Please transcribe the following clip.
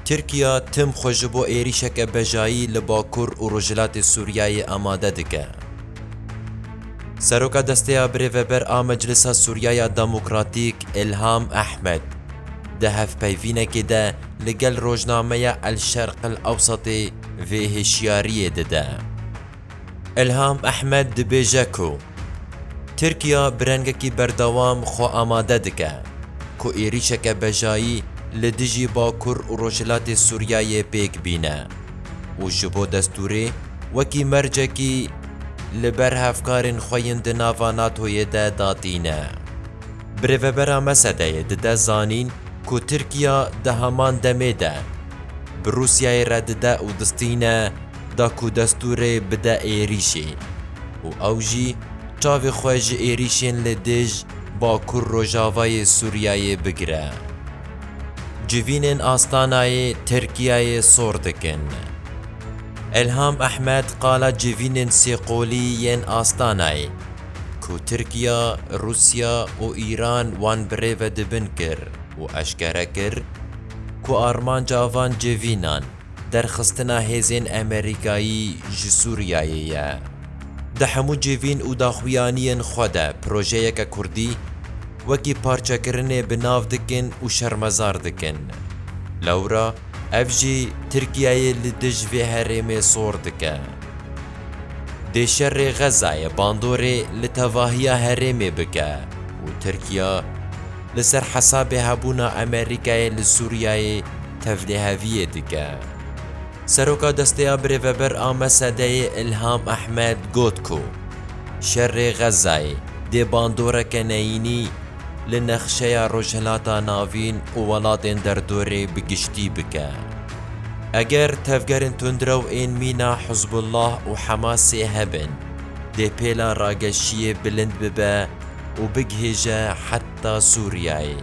ترکیا تم خوش بو ایریشک بجایی لباکور و رجلات سوریای آماده دکه. سروکا دستیا بریوبر آ مجلس سوریای دموکراتیک الهام احمد ده هف پیوینه که ده لگل روزنامه الشرق الاوسطی و هشیاری ده. الهام احمد دبیجه کو ترکیا برنگکی بردوام خو آماده دکه کو ایریشک بجایی لدجی باکور و رجلات سوریای پیک بینه و جبو دستوری وکی مرجکی لبر هفکارن خویند ناوانات هوی ده داتینه. بریوبرا مسده ده زانین کو ترکیا ده همان دمه ده بروسیای رد ده و دستینه دا کو دستور بده ایریشی و اوجی چاوی خوش ایریشین لدج باکور روژاوای سوریای بگره. جوینن آستانای ترکیای سوردکن. الهام احمد قال جوینن سیقولین آستانای کو ترکیا، روسیا و ایران وان بریو دبن کر و اشکره کر کو آرمان جاوان جوینان درخستنا هزین امریکایی جسوریایی ده همو جوین و داخویانین خوده پروژه یک کردی وکی پارچه کرنه بناو دکن و شرمزار دکن. لورا افجی ترکیای لدج و هرم سور دکن. ده شر غزای باندوری لتواهی هرم بکه و ترکیا لسر حساب هبونا امریکای لسوریای تفلیهویه دکه. سروکا دستیا بریوبر آمسده الهام احمد گوت کو شر غزای ده باندوره کنینی لنخشه رجلاتا ناوین و ولادن در دوره بگشتی بکه. اگر تفگرن تندرو این مینا حزب الله و حماسی هبن ده پیلا راگشی بلند ببه و بگهجه حتی سوریایی.